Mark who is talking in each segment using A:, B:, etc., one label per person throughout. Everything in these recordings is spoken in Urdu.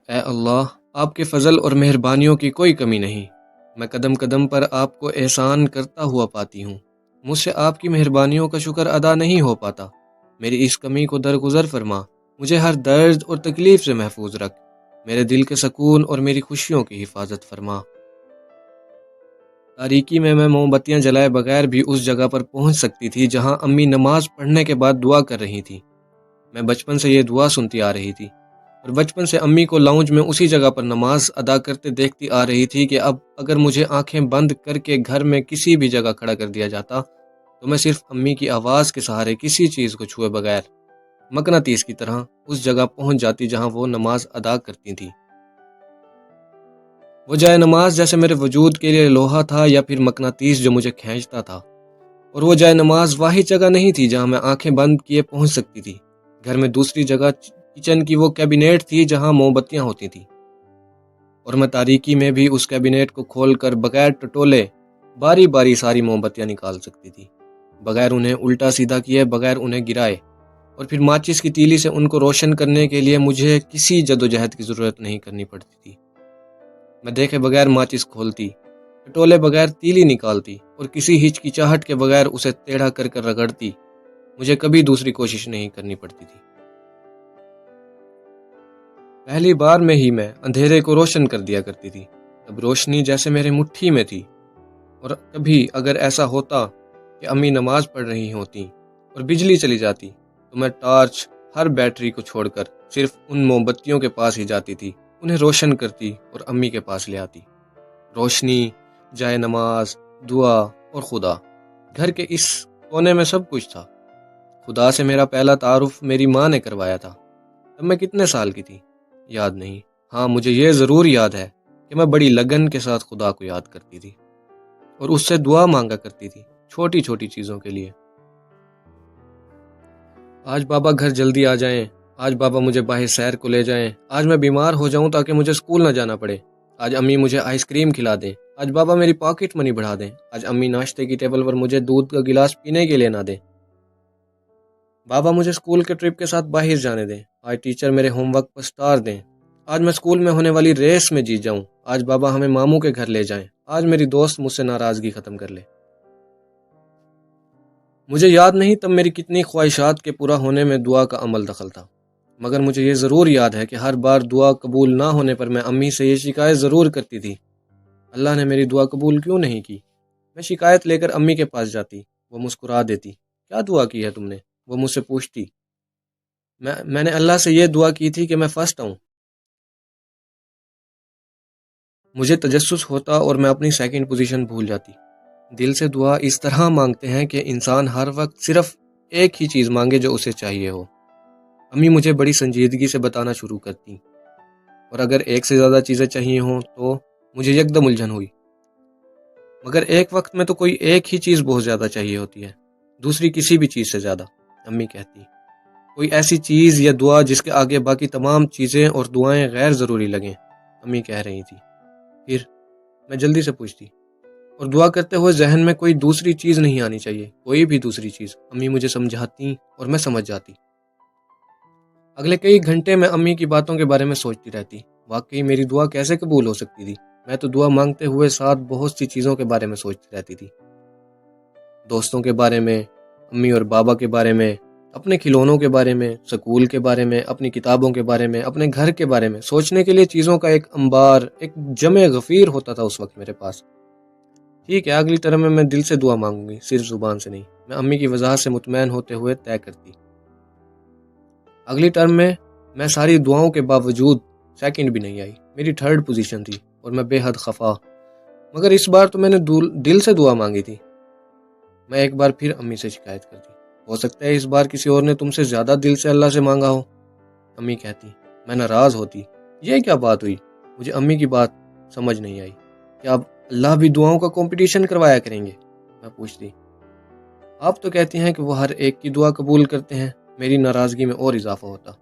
A: اے اللہ، آپ کے فضل اور مہربانیوں کی کوئی کمی نہیں۔ میں قدم قدم پر آپ کو احسان کرتا ہوا پاتی ہوں۔ مجھ سے آپ کی مہربانیوں کا شکر ادا نہیں ہو پاتا۔ میری اس کمی کو درگزر فرما، مجھے ہر درد اور تکلیف سے محفوظ رکھ، میرے دل کے سکون اور میری خوشیوں کی حفاظت فرما۔ تاریکی میں موم بتیاں جلائے بغیر بھی اس جگہ پر پہنچ سکتی تھی جہاں امی نماز پڑھنے کے بعد دعا کر رہی تھی۔ میں بچپن سے یہ دعا سنتی آ رہی تھی اور بچپن سے امی کو لاؤنج میں اسی جگہ پر نماز ادا کرتے دیکھتی آ رہی تھی کہ اب اگر مجھے آنکھیں بند کر کے گھر میں کسی بھی جگہ کھڑا کر دیا جاتا تو میں صرف امی کی آواز کے سہارے کسی چیز کو چھوئے بغیر مقناطیس کی طرح اس جگہ پہنچ جاتی جہاں وہ نماز ادا کرتی تھی۔ وہ جائے نماز جیسے میرے وجود کے لیے لوہا تھا یا پھر مقناطیس جو مجھے کھینچتا تھا، اور وہ جائے نماز واحد جگہ نہیں تھی جہاں میں آنکھیں بند کیے پہنچ سکتی تھی۔ گھر میں دوسری جگہ کچن کی وہ کیبنیٹ تھی جہاں موم بتیاں ہوتی تھیں، اور میں تاریکی میں بھی اس کیبنیٹ کو کھول کر بغیر ٹٹولے باری باری ساری موم بتیاں نکال سکتی تھی، بغیر انہیں الٹا سیدھا کیے، بغیر انہیں گرائے، اور پھر ماچس کی تیلی سے ان کو روشن کرنے کے لیے مجھے کسی جدوجہد کی ضرورت نہیں کرنی پڑتی تھی۔ میں دیکھے بغیر ماچس کھولتی، ٹٹولے بغیر تیلی نکالتی، اور کسی ہچکچاہٹ کے بغیر اسے ٹیڑھا کر کر رگڑتی۔ مجھے کبھی دوسری کوشش نہیں کرنی پڑتی تھی۔ پہلی بار میں ہی میں اندھیرے کو روشن کر دیا کرتی تھی، تب روشنی جیسے میرے مٹھی میں تھی، اور کبھی اگر ایسا ہوتا کہ امی نماز پڑھ رہی ہوتی اور بجلی چلی جاتی تو میں ٹارچ ہر بیٹری کو چھوڑ کر صرف ان موم بتیوں کے پاس ہی جاتی تھی، انہیں روشن کرتی اور امی کے پاس لے آتی۔ روشنی، جائے نماز، دعا اور خدا، گھر کے اس کونے میں سب کچھ تھا۔ خدا سے میرا پہلا تعارف میری ماں نے کروایا تھا۔ تب میں کتنے سال کی تھی یاد نہیں، ہاں مجھے یہ ضرور یاد ہے کہ میں بڑی لگن کے ساتھ خدا کو یاد کرتی تھی اور اس سے دعا مانگا کرتی تھی چھوٹی چھوٹی چیزوں کے لیے۔ آج بابا گھر جلدی آ جائیں، آج بابا مجھے باہر سیر کو لے جائیں، آج میں بیمار ہو جاؤں تاکہ مجھے اسکول نہ جانا پڑے، آج امی مجھے آئس کریم کھلا دیں، آج بابا میری پاکٹ منی بڑھا دیں، آج امی ناشتے کی ٹیبل پر مجھے دودھ کا گلاس پینے کے لیے نہ دیں، بابا مجھے اسکول کے ٹرپ کے ساتھ باہر جانے دیں، آج ٹیچر میرے ہوم ورک پر سٹار دیں، آج میں اسکول میں ہونے والی ریس میں جیت جاؤں، آج بابا ہمیں ماموں کے گھر لے جائیں، آج میری دوست مجھ سے ناراضگی ختم کر لے۔ مجھے یاد نہیں تب میری کتنی خواہشات کے پورا ہونے میں دعا کا عمل دخل تھا، مگر مجھے یہ ضرور یاد ہے کہ ہر بار دعا قبول نہ ہونے پر میں امی سے یہ شکایت ضرور کرتی تھی، اللہ نے میری دعا قبول کیوں نہیں کی؟ میں شکایت لے کر امی کے پاس جاتی، وہ مسکرا دیتی، کیا دعا کی ہے تم نے؟ وہ مجھ سے پوچھتی، میں نے اللہ سے یہ دعا کی تھی کہ میں فرسٹ آؤں۔ مجھے تجسس ہوتا اور میں اپنی سیکنڈ پوزیشن بھول جاتی۔ دل سے دعا اس طرح مانگتے ہیں کہ انسان ہر وقت صرف ایک ہی چیز مانگے جو اسے چاہیے ہو۔ امی مجھے بڑی سنجیدگی سے بتانا شروع کرتی، اور اگر ایک سے زیادہ چیزیں چاہیے ہوں تو مجھے یکدم الجھن ہوئی، مگر ایک وقت میں تو کوئی ایک ہی چیز بہت زیادہ چاہیے ہوتی ہے، دوسری کسی بھی چیز سے زیادہ۔ امی کہتی، کوئی ایسی چیز یا دعا جس کے آگے باقی تمام چیزیں اور دعائیں غیر ضروری لگیں، امی کہہ رہی تھی۔ پھر میں جلدی سے پوچھتی، اور دعا کرتے ہوئے ذہن میں کوئی دوسری چیز نہیں آنی چاہیے، کوئی بھی دوسری چیز۔ امی مجھے سمجھاتی اور میں سمجھ جاتی۔ اگلے کئی گھنٹے میں امی کی باتوں کے بارے میں سوچتی رہتی، واقعی میری دعا کیسے قبول ہو سکتی تھی؟ میں تو دعا مانگتے ہوئے ساتھ بہت سی چیزوں کے بارے میں سوچتی رہتی تھی، دوستوں کے بارے میں، امی اور بابا کے بارے میں، اپنے کھلونوں کے بارے میں، سکول کے بارے میں، اپنی کتابوں کے بارے میں، اپنے گھر کے بارے میں۔ سوچنے کے لیے چیزوں کا ایک انبار، ایک جمع غفیر ہوتا تھا اس وقت میرے پاس۔ ٹھیک ہے، اگلی ٹرم میں دل سے دعا مانگوں گی، صرف زبان سے نہیں، میں امی کی وضاحت سے مطمئن ہوتے ہوئے طے کرتی۔ اگلی ٹرم میں ساری دعاؤں کے باوجود سیکنڈ بھی نہیں آئی، میری تھرڈ پوزیشن تھی، اور میں بے حد خفا، مگر اس بار تو میں نے دل سے دعا مانگی تھی۔ میں ایک بار پھر امی سے شکایت کرتی، ہو سکتا ہے اس بار کسی اور نے تم سے زیادہ دل سے اللہ سے مانگا ہو۔ امی کہتی، میں ناراض ہوتی، یہ کیا بات ہوئی؟ مجھے امی کی بات سمجھ نہیں آئی، کیا اب اللہ بھی دعاؤں کا کمپٹیشن کروایا کریں گے؟ میں پوچھتی، آپ تو کہتی ہیں کہ وہ ہر ایک کی دعا قبول کرتے ہیں۔ میری ناراضگی میں اور اضافہ ہوتا۔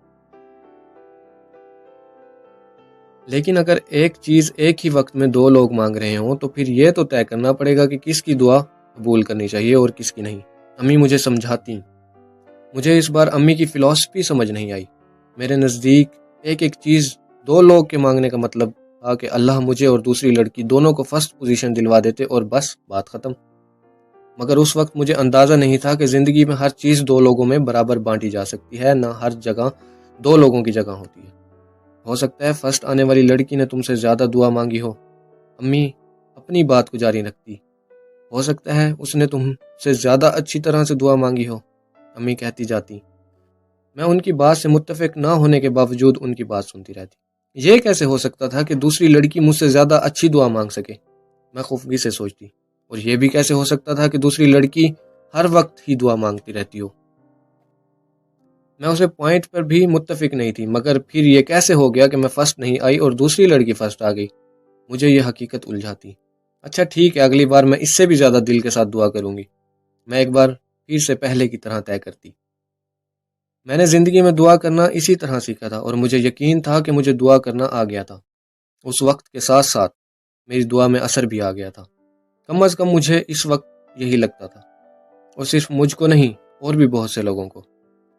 A: لیکن اگر ایک چیز ایک ہی وقت میں دو لوگ مانگ رہے ہوں تو پھر یہ تو طے کرنا پڑے گا کہ کس کی دعا قبول کرنی چاہیے اور کس کی نہیں۔ امی مجھے سمجھاتی، مجھے اس بار امی کی فلسفی سمجھ نہیں آئی۔ میرے نزدیک ایک ایک چیز دو لوگ کے مانگنے کا مطلب تھا کہ اللہ مجھے اور دوسری لڑکی دونوں کو فرسٹ پوزیشن دلوا دیتے اور بس بات ختم۔ مگر اس وقت مجھے اندازہ نہیں تھا کہ زندگی میں ہر چیز دو لوگوں میں برابر بانٹی جا سکتی ہے، نہ ہر جگہ دو لوگوں کی جگہ ہوتی ہے۔ ہو سکتا ہے فرسٹ آنے والی لڑکی نے تم سے زیادہ دعا مانگی ہو، امی اپنی بات کو جاری رکھتی۔ ہو سکتا ہے اس نے تم سے زیادہ اچھی طرح سے دعا مانگی ہو، امی کہتی جاتی۔ میں ان کی بات سے متفق نہ ہونے کے باوجود ان کی بات سنتی رہتی۔ یہ کیسے ہو سکتا تھا کہ دوسری لڑکی مجھ سے زیادہ اچھی دعا مانگ سکے؟ میں خفگی سے سوچتی۔ اور یہ بھی کیسے ہو سکتا تھا کہ دوسری لڑکی ہر وقت ہی دعا مانگتی رہتی ہو؟ میں اسے پوائنٹ پر بھی متفق نہیں تھی، مگر پھر یہ کیسے ہو گیا کہ میں فرسٹ نہیں آئی اور دوسری لڑکی فرسٹ آ گئی؟ مجھے یہ حقیقت الجھاتی۔ اچھا ٹھیک ہے، اگلی بار میں اس سے بھی زیادہ دل کے ساتھ دعا کروں گی، میں ایک بار پھر سے پہلے کی طرح طے کرتی۔ میں نے زندگی میں دعا کرنا اسی طرح سیکھا تھا، اور مجھے یقین تھا کہ مجھے دعا کرنا آ گیا تھا۔ اس وقت کے ساتھ ساتھ میری دعا میں اثر بھی آ گیا تھا، کم از کم مجھے اس وقت یہی لگتا تھا، اور صرف مجھ کو نہیں، اور بھی بہت سے لوگوں کو۔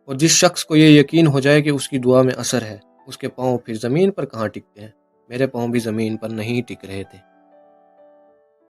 A: اور جس شخص کو یہ یقین ہو جائے کہ اس کی دعا میں اثر ہے، اس کے پاؤں پھر زمین پر کہاں ٹکتے ہیں؟ میرے پاؤں بھی زمین پر نہیں ٹک رہے تھے۔